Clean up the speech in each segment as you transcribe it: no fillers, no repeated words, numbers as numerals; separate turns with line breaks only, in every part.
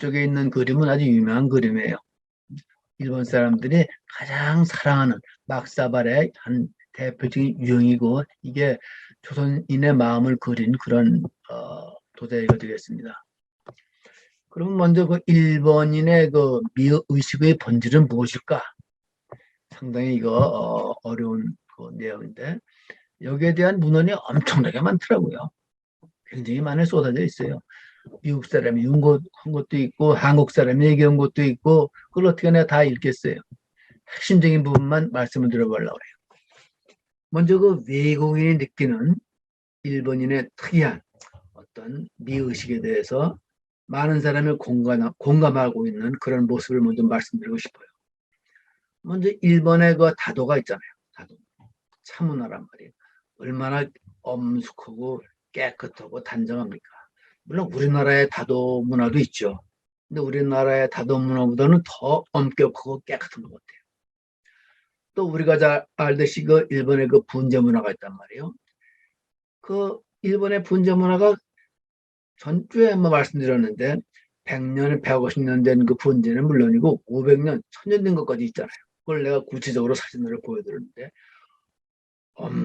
쪽에 있는 그림은 아주 유명한 그림이에요. 일본 사람들이 가장 사랑하는 막사발의 한 대표적인 유형이고 이게 조선인의 마음을 그린 그런 도자기가 되겠습니다. 그럼 먼저 그 일본인의 그 미의식의 본질은 무엇일까? 상당히 이거 어려운 그 내용인데 여기에 대한 문헌이 엄청나게 많더라고요. 굉장히 많이 쏟아져 있어요. 미국 사람이 연구한 것도 있고 한국 사람이 얘기한 것도 있고 그걸 어떻게 내가 다 읽겠어요. 핵심적인 부분만 말씀을 드려보려고 해요. 먼저 그 외국인이 느끼는 일본인의 특이한 어떤 미의식에 대해서 많은 사람이 공감하고 있는 그런 모습을 먼저 말씀드리고 싶어요. 먼저 일본의 그 다도가 있잖아요. 다도. 차문화란 말이에요. 얼마나 엄숙하고 깨끗하고 단정합니까? 물론 우리나라의 다도 문화도 있죠. 근데 우리나라의 다도 문화보다는 더 엄격하고 깨끗한 것 같아요. 또 우리가 잘 알듯이 그 일본의 그 분재 문화가 있단 말이에요. 그 일본의 분재 문화가 전주에 한번 말씀드렸는데 100년, 150년 된 그 분재는 물론이고 500년, 1000년 된 것까지 있잖아요. 그걸 내가 구체적으로 사진으로 보여드렸는데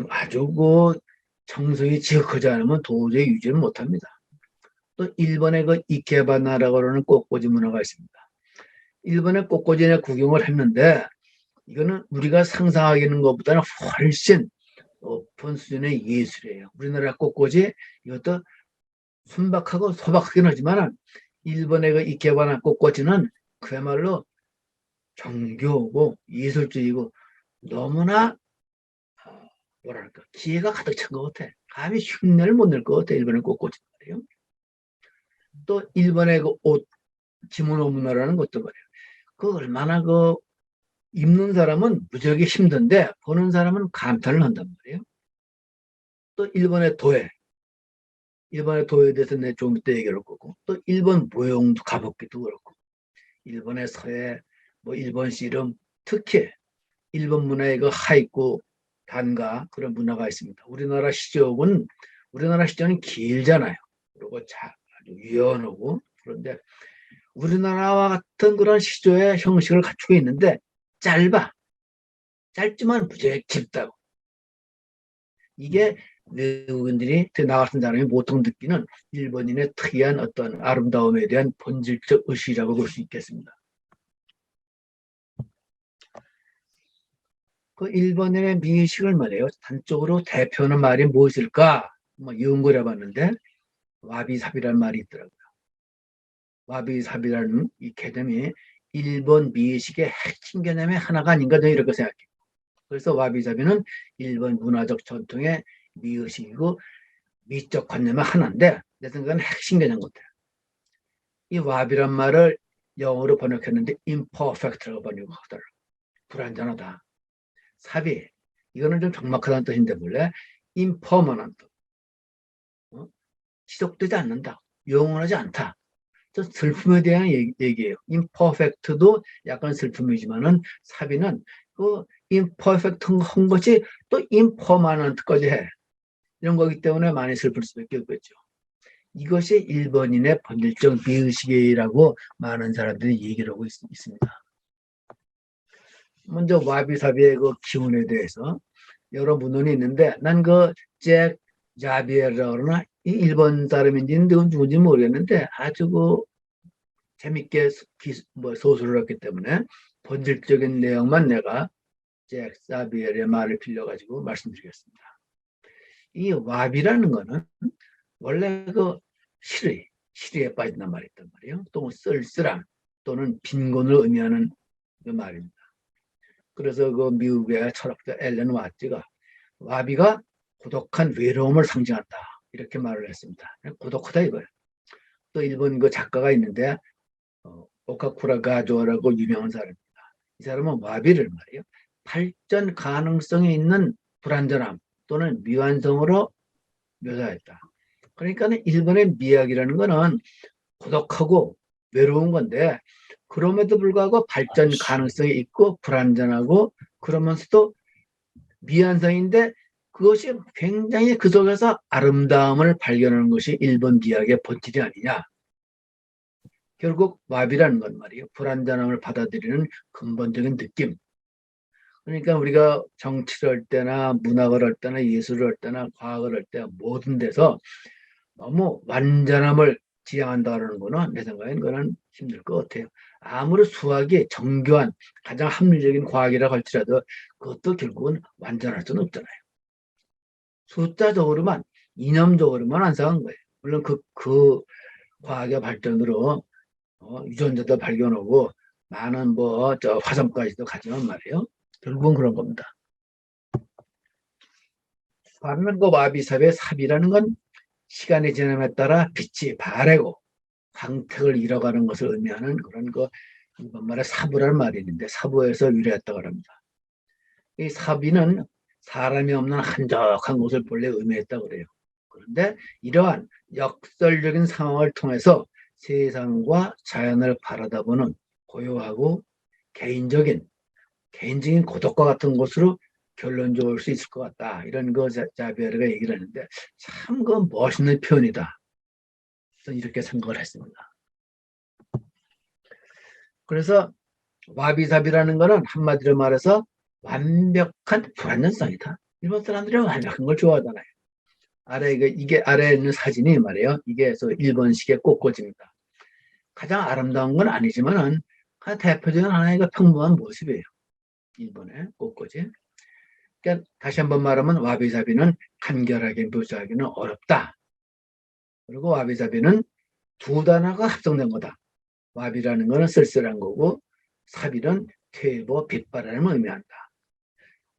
아주 그 정성이 지극하지 않으면 도저히 유지를 못합니다. 또 일본의 그 이케바나라고 하는 꽃꽂이 문화가 있습니다. 일본의 꽃꽂이에 구경을 했는데 이거는 우리가 상상하기는 것보다는 훨씬 높은 수준의 예술이에요. 우리나라 꽃꽂이 이것도 순박하고 소박하긴 하지만 일본의 그 이케바나 꽃꽂이는 그야말로 정교하고 예술적이고 너무나 뭐랄까 기회가 가득 찬 것 같아. 감히 흉내를 못 낼 것 같아. 일본의 꽃꽂이 말이에요. 또 일본의 그 옷, 기모노 문화라는 것도 그래요. 그 얼마나 그 입는 사람은 무지하게 힘든데 보는 사람은 감탄을 한단 말이에요. 또 일본의 도에 대해서 내 좀 이따 얘기를 할 거고 또 일본 모형도 가볍기도 그렇고 일본의 서예, 뭐 일본 씨름 특히 일본 문화의 그 하이쿠 단가 그런 문화가 있습니다. 우리나라 시적은 길잖아요. 그리고 아주 유연하고 그런데 우리나라와 같은 그런 시조의 형식을 갖추고 있는데 짧지만 무지하게 깊다고. 이게 외국인들이 나 같은 사람이 보통 느끼는 일본인의 특이한 어떤 아름다움에 대한 본질적 의식이라고 볼 수 있겠습니다. 그 일본인의 미의식을 말해요. 단적으로 대표하는 말이 무엇일까? 뭐 연구를 해봤는데 와비사비라는 말이 있더라고요. 와비사비라는 이 개념이 일본 미의식의 핵심 개념의 하나가 아닌가 저는 이렇게 생각해요. 그래서 와비사비는 일본 문화적 전통의 미의식이고 미적 관념의 하나인데 내 생각은 핵심 개념 같아요. 이 와비란 말을 영어로 번역했는데 imperfect라고 번역하더라고요. 불완전하다. 사비 이거는 좀 적막하다는 뜻인데 원래 impermanent 지속되지 않는다. 영원하지 않다. 슬픔에 대한 얘기예요. imperfect도 약간 슬픔이지만은 사비는 그 imperfect한 것이 또 impermanent까지 해. 이런 거기 때문에 많이 슬플 수밖에 없겠죠. 이것이 일본인의 본질적 미의식이라고 많은 사람들이 얘기를 하고 있습니다. 먼저 와비사비의 그 기운에 대해서 여러 문헌이 있는데 난 그 잭 자비에라고 그러나 일본 사람인지 누군지 모르겠는데 아주 그 재밌게 소설을 했기 때문에 본질적인 내용만 내가 잭 자비에의 말을 빌려가지고 말씀드리겠습니다. 이 와비라는 거는 원래 그 시리에 빠진단 말이 있단 말이에요. 또 쓸쓸함 또는 빈곤을 의미하는 그 말입니다. 그래서 그 미국의 철학자 앨런 와츠가 와비가 고독한 외로움을 상징한다 이렇게 말을 했습니다. 고독하다 이거예요. 또 일본 그 작가가 있는데 오카쿠라 가조라고 유명한 사람입니다. 이 사람은 와비를 말이에요. 발전 가능성이 있는 불완전함 또는 미완성으로 묘사했다. 그러니까 일본의 미학이라는 거는 고독하고 외로운 건데 그럼에도 불구하고 발전 가능성이 있고 불완전하고 그러면서도 미완성인데 그것이 굉장히 그 속에서 아름다움을 발견하는 것이 일본 미학의 본질이 아니냐. 결국 와비라는 건 말이에요. 불완전함을 받아들이는 근본적인 느낌. 그러니까 우리가 정치를 할 때나 문학을 할 때나 예술을 할 때나 과학을 할 때 모든 데서 너무 완전함을 지향한다는 거는 내 생각엔 그건 힘들 것 같아요. 아무리 수학이 정교한 가장 합리적인 과학이라고 할지라도 그것도 결국은 완전할 수는 없잖아요. 숫자적으로만 이념적으로만 완성한 거예요. 물론 그 과학의 발전으로 유전자도 발견하고 많은 저 화성까지도 가지만 말이에요. 결국은 그런 겁니다. 반면 그 와비삽의 삽이라는 건 시간이 지남에 따라 빛이 바래고 광택을 잃어가는 것을 의미하는 그런 일본 말에 사부라는 말이 있는데 사부에서 유래했다고 합니다. 이 사비는 사람이 없는 한적한 곳을 본래 의미했다고 그래요. 그런데 이러한 역설적인 상황을 통해서 세상과 자연을 바라다보는 고요하고 개인적인 고독과 같은 곳으로 결론적으로 올 수 있을 것 같다. 이런 거 자비에르가 얘기를 하는데 참 그 멋있는 표현이다. 이렇게 생각을 했습니다. 그래서 와비사비라는 거는 한마디로 말해서 완벽한 불완전성이다. 일본 사람들이 완벽한 걸 좋아하잖아요. 이게 아래에 있는 사진이 말이에요. 이게 일본식의 꽃꽂이입니다. 가장 아름다운 건 아니지만은 대표적인 하나의 평범한 모습이에요. 일본의 꽃꽂이. 그러니까 다시 한번 말하면 와비사비는 간결하게 묘사하기는 어렵다. 그리고 와비사비는 두 단어가 합성된 거다. 와비라는 거는 쓸쓸한 거고 사비는 퇴보 빛바람을 의미한다.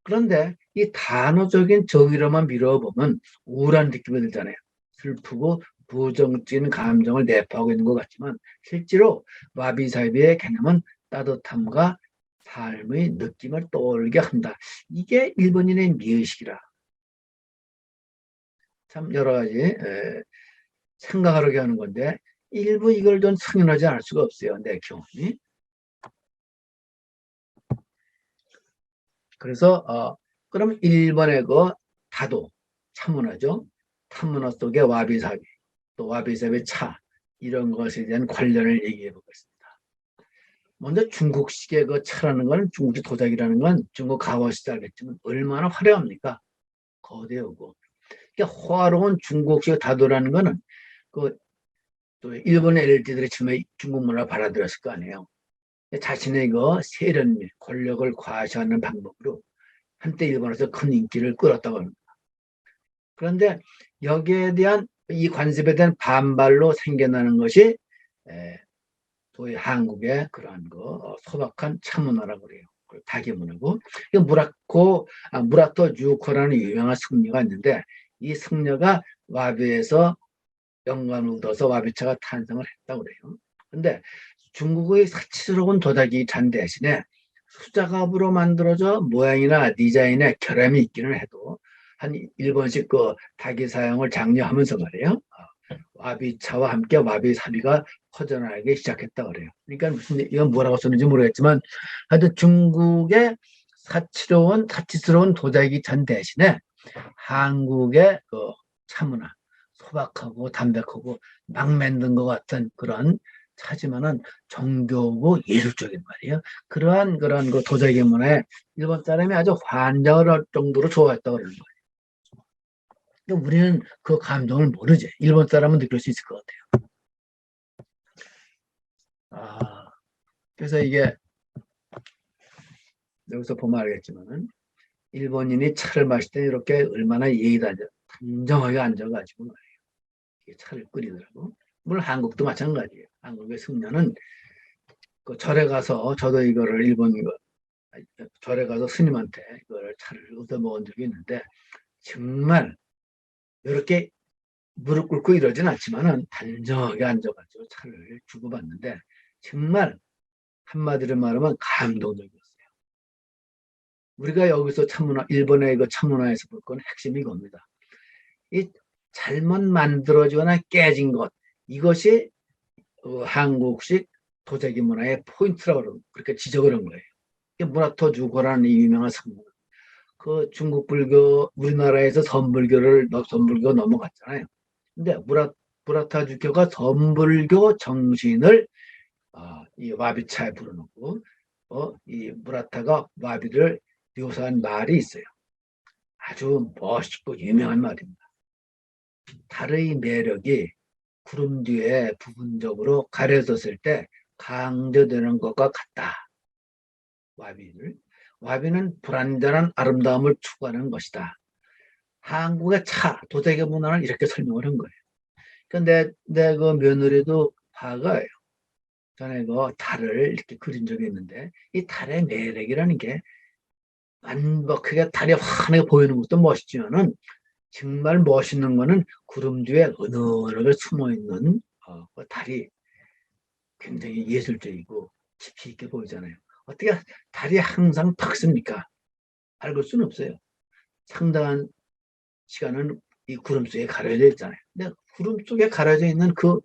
그런데 이 단어적인 정의로만 미뤄보면 우울한 느낌이 들잖아요. 슬프고 부정적인 감정을 내포하고 있는 것 같지만 실제로 와비사비의 개념은 따뜻함과 삶의 느낌을 떠올리게 한다. 이게 일본인의 미의식이라. 참 여러 가지 생각하게 하는 건데 일부 이걸 좀 승인하지 않을 수가 없어요. 내 경험이. 그래서 그럼 일본의 다도 참문화죠. 참문화 속의 와비사비 또 와비사비 차 이런 것에 대한 관련을 얘기해 보겠습니다. 먼저 중국식의 차라는 건 중국식 도자기라는 건 중국 가오시도 알겠지만 얼마나 화려합니까? 거대하고. 그러니까 화려한 중국식 다도라는 거는 또 일본의 엘리트들이 처음에 중국 문화를 받아들였을 거 아니에요. 자신의 세련미, 권력을 과시하는 방법으로 한때 일본에서 큰 인기를 끌었다고 합니다. 그런데 여기에 대한 이 관습에 대한 반발로 생겨나는 것이 소위 한국의 그러한 소박한 차문화라고 그래요. 다계문화고 무라토 주코라는 유명한 승려가 있는데 이 승려가 와비에서 영감을 얻어서 와비차가 탄생을 했다고 그래요. 근데 중국의 사치스러운 도자기 잔 대신에 수작업으로 만들어져 모양이나 디자인에 결함이 있기는 해도 한 일본식 다기 사용을 장려하면서 말이에요. 와비차와 함께 와비사비가 퍼져나가기 시작했다 그래요. 그러니까 이건 뭐라고 썼는지 모르겠지만 하여튼 중국의 사치스러운 도자기 잔 대신에 한국의 차문화 소박하고 담백하고 막 만든 것 같은 그런 하지만은 정교하고 예술적인 말이에요. 그러한 도자기 문화에 일본 사람이 아주 환장을 할 정도로 좋아했다고 그러는 거예요. 근데 우리는 그 감정을 모르지. 일본 사람은 느낄 수 있을 것 같아요. 그래서 이게 여기서 보면 알겠지만은 일본인이 차를 마실 때 이렇게 얼마나 예의다 단정하게 앉아가지고 말이에요. 차를 끓이더라고. 물론 한국도 마찬가지예요. 한국의 승려는 절에 가서 저도 이거를 절에 가서 스님한테 이거를 차를 얻어 먹은 적이 있는데 정말 이렇게 무릎 꿇고 이러진 않지만은 단정하게 앉아가지고 차를 주고받는데 정말 한마디로 말하면 감동적이었어요. 우리가 여기서 일본의 참문화에서 볼 건 핵심이 이겁니다. 이 잘못 만들어지거나 깨진 것 이것이 한국식 도자기 문화의 포인트라고 그렇게 지적을 한 거예요. 무라토 주고라는 이 유명한 성분. 중국 불교 우리나라에서 선불교 넘어갔잖아요. 근데 무라타 주교가 선불교 정신을 이 와비차에 불어넣고 이 무라타가 와비를 묘사한 말이 있어요. 아주 멋있고 유명한 말입니다. 달의 매력이 구름 뒤에 부분적으로 가려졌을 때 강조되는 것과 같다. 와비는 불완전한 아름다움을 추구하는 것이다. 한국의 도자기 문화는 이렇게 설명을 한 거예요. 근데 내 그 며느리도 화가예요. 전에 그 달을 이렇게 그린 적이 있는데 이 달의 매력이라는 게 완벽하게 달이 환하게 보이는 것도 멋있지만은 정말 멋있는 거는 구름 뒤에 어느하게 숨어 있는 그 달이 굉장히 예술적이고 깊이 있게 보이잖아요. 어떻게 달이 항상 밝습니까? 밝을 수는 없어요. 상당한 시간은 이 구름 속에 가려져 있잖아요. 근데 구름 속에 가려져 있는 그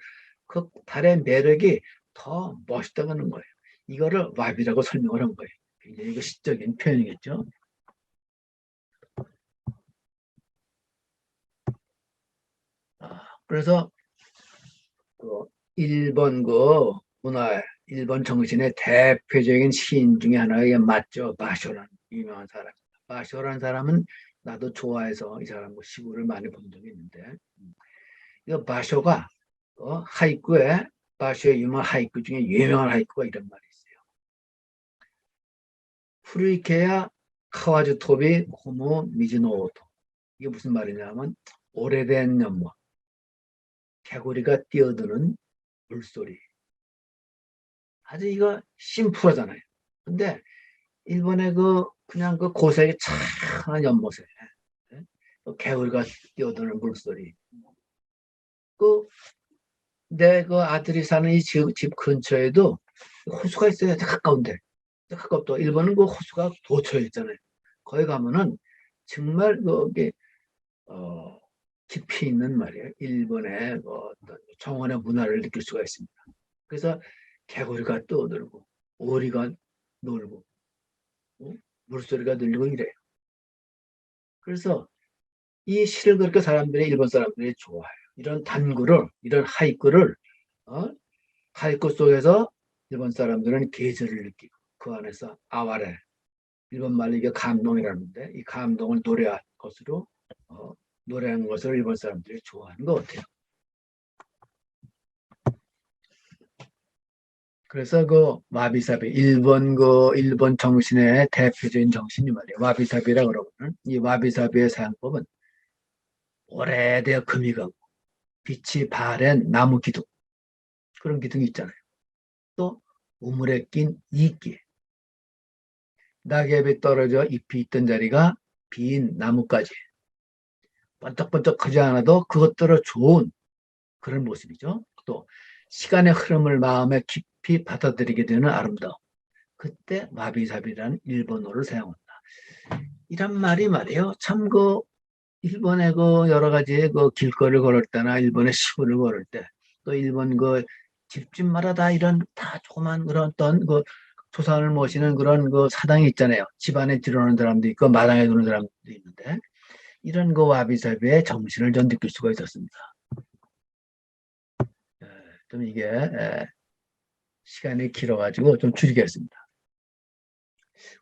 달의 매력이 더 멋있다고 하는 거예요. 이거를 와비라고 설명을 한 거예요. 굉장히 이거 시적인 표현이겠죠. 그래서 일본 일본 정신의 대표적인 시인 중에 하나가 맞죠. 바쇼라는 유명한 사람. 바쇼라는 사람은 나도 좋아해서 이 사람 시구를 많이 본 적이 있는데, 이 바쇼가 바쇼의 유명한 하이쿠 중에 유명한 하이쿠가 이런 말이 있어요. 후리케야 카와즈토비 호모 미즈노오토. 이게 무슨 말이냐면 오래된 연못, 개구리가 뛰어드는 물소리. 아주 이거 심플하잖아요. 근데 일본의 그냥 고색이 찬한 연못에 개구리가 뛰어드는 물소리. 내 아들이 사는 이 집 근처에도 호수가 있어요. 가까운데. 가깝다. 일본은 호수가 도처에 있잖아요. 거기 가면은 정말 거기 깊이 있는 말이에요. 일본의 정원의 문화를 느낄 수가 있습니다. 그래서 개구리가 떠들고 오리가 놀고 물소리가 들리고 이래요. 그래서 이 시를 그렇게 일본 사람들이 좋아해요. 이런 이런 하이쿠를 하이쿠 속에서 일본 사람들은 계절을 느끼고 그 안에서 아와레, 일본 말로 이게 감동이라는데 이 감동을 노래한 것을 일본 사람들이 좋아하는 것 같아요. 그래서 와비사비 일본 정신의 대표적인 정신이 말이에요. 와비사비라 그러고는 이 와비사비의 사용법은 오래되어 금이 가고 빛이 바랜 나무 기둥 그런 기둥이 있잖아요. 또 우물에 낀 이끼 낙엽이 떨어져 잎이 있던 자리가 빈 나뭇가지 번쩍번쩍하지 않아도 그것들을 좋은 그런 모습이죠. 또 시간의 흐름을 마음에 깊이 받아들이게 되는 아름다움. 그때 와비사비라는 일본어를 사용한다. 이런 말이 말이에요. 참 일본의 여러 가지 길거리를 걸을 때나 일본의 시골을 걸을 때 또 일본 집집마다 다 이런 다 조그만 그런 어떤 조상을 모시는 그런 사당이 있잖아요. 집안에 들어오는 사람도 있고 마당에 들어오는 사람도 있는데 이런 와비사비의 정신을 좀 느낄 수가 있었습니다. 좀 이게 시간이 길어가지고 좀 줄이겠습니다.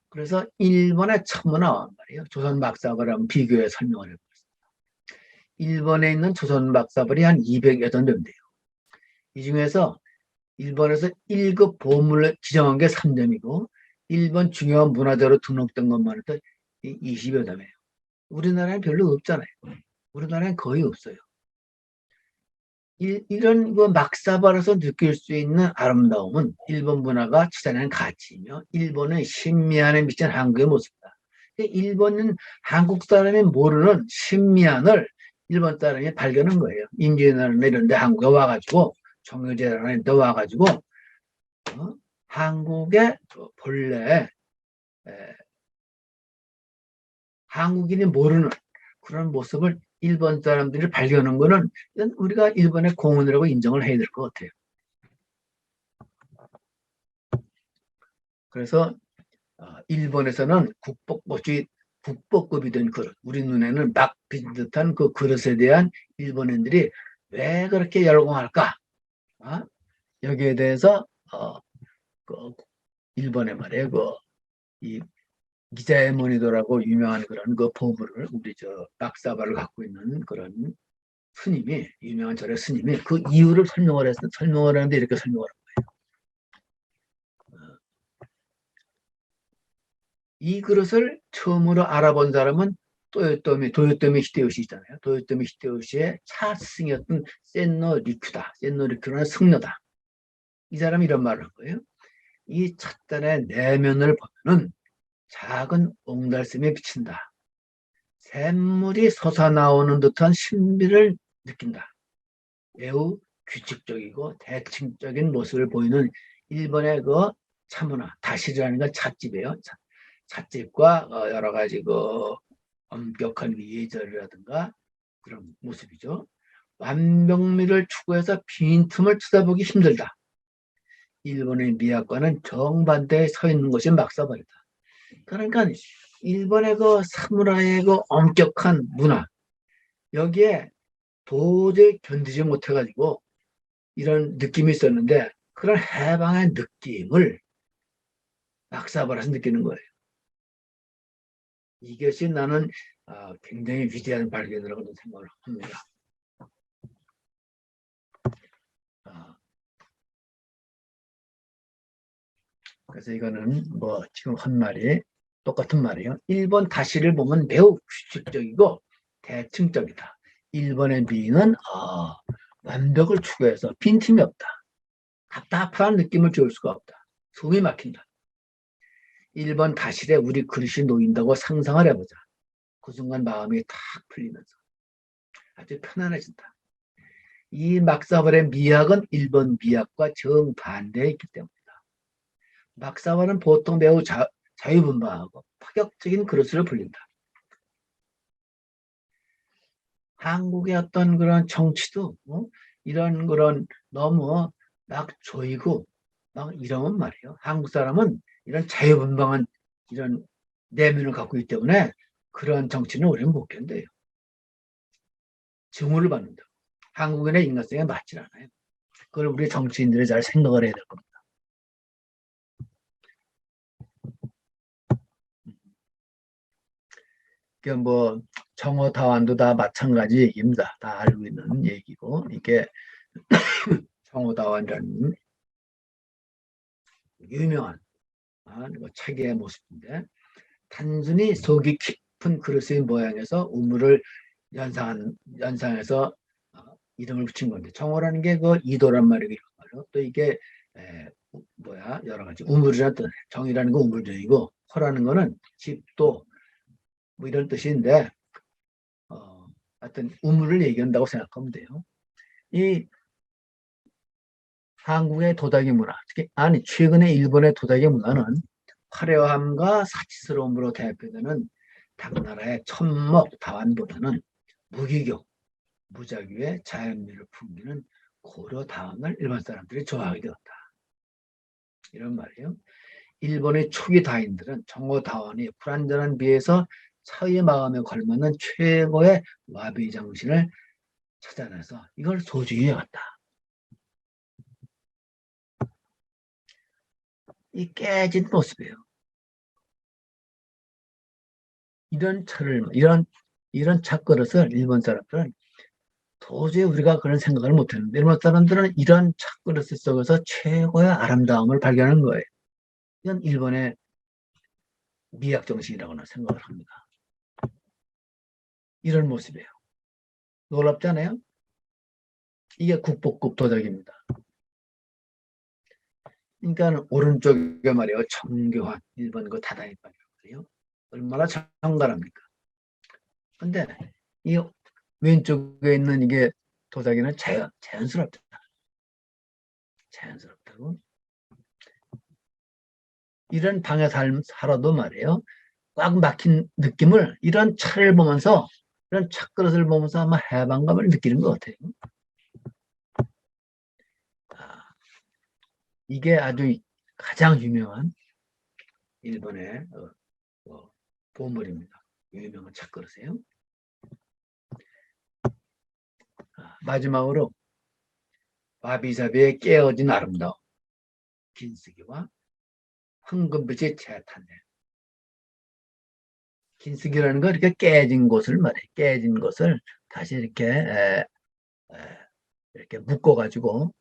그래서 일본의 천문화 말이에요. 조선 막사벌 한번 비교해 설명을 해보겠습니다. 일본에 있는 조선 막사벌이 한 200여 점 돼요. 이 중에서 일본에서 1급 보물을 지정한 게 3점이고 일본 중요한 문화재로 등록된 것만 해도 20여 점이에요. 우리나라엔 별로 없잖아요. 우리나라엔 거의 없어요. 이런 막사발에서 느낄 수 있는 아름다움은 일본 문화가 지자는 가치이며 일본의 신미안에 미친 한국의 모습이다. 일본은 한국 사람이 모르는 신미안을 일본 사람이 발견한 거예요. 임진왜란 이런 데 한국에 와가지고 정유재라는 데 와가지고 한국의 본래 한국인이 모르는 그런 모습을 일본 사람들이 발견한 거는 우리가 일본의 공헌이라고 인정을 해야 될 것 같아요. 그래서 일본에서는 국보급이 된 그릇, 우리 눈에는 막 빈 듯한 그 그릇에 대한 일본인들이 왜 그렇게 열광할까? 여기에 대해서 그 일본에 말이에요. 이 기자에모니도라고 유명한 그런 그 보물을 우리 저 낙사발을 갖고 있는 그런 스님이 유명한 절의 스님이 그 이유를 설명을 하는데 이렇게 설명을 합니다. 이 그릇을 처음으로 알아본 사람은 도요토미 히데요시 있잖아요. 도요토미 히데요시의 차승이었던 센노 리큐다. 센노 리큐라는 승려다. 이 사람이 이런 말을 한 거예요. 이 찻잔의 내면을 보면은 작은 옹달샘이 비친다. 샘물이 솟아나오는 듯한 신비를 느낀다. 매우 규칙적이고 대칭적인 모습을 보이는 일본의 그 차문화, 다시라는 건 찻집이에요. 찻집과 여러 가지 그 엄격한 예절이라든가 그런 모습이죠. 완벽미를 추구해서 빈틈을 쳐다보기 힘들다. 일본의 미학과는 정반대에 서 있는 것이 막사발이다. 그러니까 일본의 그 사무라이의 그 엄격한 문화 여기에 도저히 견디지 못해가지고 이런 느낌이 있었는데 그런 해방의 느낌을 막사발에서 느끼는 거예요. 이것이 나는 굉장히 위대한 발견이라고 생각을 합니다. 그래서 이거는 뭐 지금 한 말이 똑같은 말이에요. 일본 다시를 보면 매우 규칙적이고 대칭적이다. 일본의 미는 완벽을 추구해서 빈틈이 없다. 답답한 느낌을 줄 수가 없다. 숨이 막힌다. 일본 다실에 우리 그릇이 놓인다고 상상을 해보자. 그 순간 마음이 탁 풀리면서 아주 편안해진다. 이 막사발의 미학은 일본 미학과 정반대에 있기 때문이다. 막사발은 보통 매우 자유분방하고 파격적인 그릇으로 불린다. 한국의 어떤 그런 정치도 이런 그런 너무 막 조이고 막 이러면 말이에요. 한국 사람은 이런 자유분방한 이런 내면을 갖고 있기 때문에 그런 정치는 우리는 못 견뎌요. 증오를 받는다. 한국인의 인간성에 맞질 않아요. 그걸 우리 정치인들이 잘 생각을 해야 될 겁니다. 그러니까 뭐 정오 다완도 다 마찬가지 얘기입니다. 다 알고 있는 얘기고 이게 정오 다완이라는 유명한 체계의 모습인데 단순히 속이 깊은 그릇의 모양에서 우물을 연상해서 이름을 붙인 건데 정오라는 게 그 이도란 말이고 또 이게 여러 가지 우물이라는 뜻 정이라는 거 우물정이고 호라는 거는 집도 뭐 이런 뜻인데 하여튼 우물을 얘기한다고 생각하면 돼요. 이 한국의 도자기 문화, 아니 최근에 일본의 도자기 문화는 화려함과 사치스러움으로 대표되는 당나라의 천목 다완보다는 무기교, 무작위의 자연미를 풍기는 고려 다원을 일본 사람들이 좋아하게 되었다. 이런 말이에요. 일본의 초기 다인들은 정오 다원이 불완전한 비에서 차의 마음에 걸맞는 최고의 와비 정신을 찾아내서 이걸 소중히 여겼다. 이 깨진 모습이에요. 이런 찻그릇을 일본 사람들은 도저히 우리가 그런 생각을 못했는데 일본 사람들은 이런 찻그릇 속에서 최고의 아름다움을 발견한 거예요. 이건 일본의 미학 정신이라고는 생각을 합니다. 이런 모습이에요. 놀랍지 않아요? 이게 국보급 도자기입니다. 그러니까 오른쪽에 말이에요. 정교한 일본 그 다다이판이에요. 얼마나 정갈합니까? 근데 이 왼쪽에 있는 이게 도자기는 자연스럽다. 자연스럽다고. 이런 방에 살아도 말이에요. 꽉 막힌 느낌을 이런 차를 보면서 이런 찻그릇을 보면서 아마 해방감을 느끼는 것 같아요. 이게 아주 가장 유명한 일본의 보물입니다. 유명한 찻그릇이에요. 마지막으로 와비사비의 깨어진 아름다움. 긴쓰기와 황금빛이 재탄생. 긴쓰기라는 건 이렇게 깨진 것을 말해. 깨진 것을 다시 이렇게 묶어가지고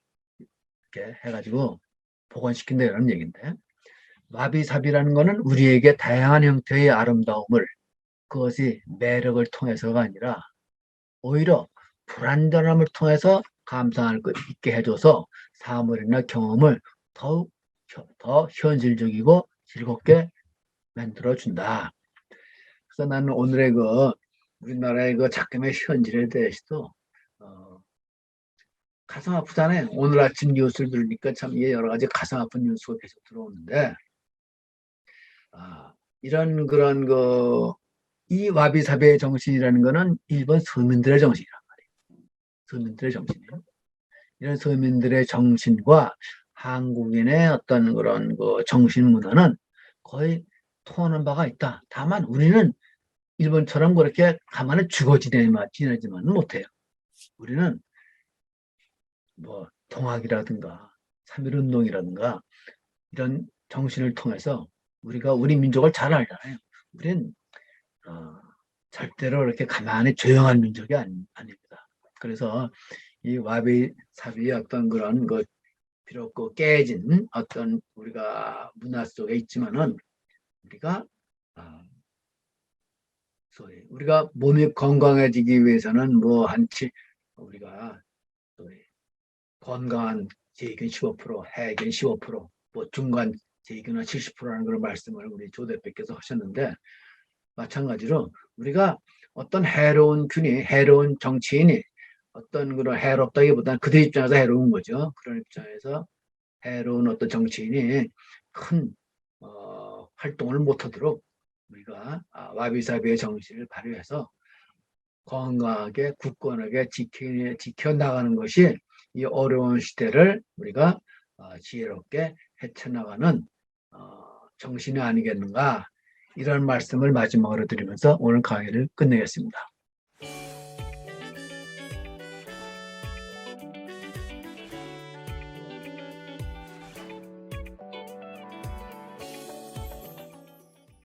이렇게 해가지고 복원시킨다 이런 얘기인데, 와비사비라는 거는 우리에게 다양한 형태의 아름다움을, 그것이 매력을 통해서가 아니라 오히려 불완전함을 통해서 감상할 것 있게 해줘서 사물이나 경험을 더욱 더 현실적이고 즐겁게 만들어준다. 그래서 나는 오늘의 우리나라의 작금의 현실에 대해서도 가슴 아프잖아요. 오늘 아침 뉴스를 들으니까 참 여러 가지 가슴 아픈 뉴스가 계속 들어오는데, 이런 그런 이 와비사비의 정신이라는 거는 일본 서민들의 정신이란 말이에요. 서민들의 정신이에요. 이런 서민들의 정신과 한국인의 어떤 그런 정신 문화는 거의 통하는 바가 있다. 다만 우리는 일본처럼 그렇게 가만히 지내지만 못해요. 우리는 동학이라든가 3.1운동이라든가 이런 정신을 통해서 우리가 우리 민족을 잘 알잖아요. 우리는 절대로 이렇게 가만히 조용한 민족이 아닙니다. 그래서 이 와비사비의 어떤 그런 비록 깨진 어떤 우리가 문화 속에 있지만은 우리가 몸이 건강해지기 위해서는 우리가 건강한 제이균 15%, 해균 15%, 중간 제이균은 70%라는 그런 말씀을 우리 조 대표께서 하셨는데, 마찬가지로 우리가 어떤 해로운 정치인이 어떤 그런 해롭다기보다는 그들 입장에서 해로운 거죠. 그런 입장에서 해로운 어떤 정치인이 큰 활동을 못하도록 우리가 와비사비의 정신을 발휘해서 건강하게 굳건하게 지켜나가는 것이 이 어려운 시대를 우리가 지혜롭게 헤쳐나가는 정신이 아니겠는가, 이런 말씀을 마지막으로 드리면서 오늘 강의를 끝내겠습니다.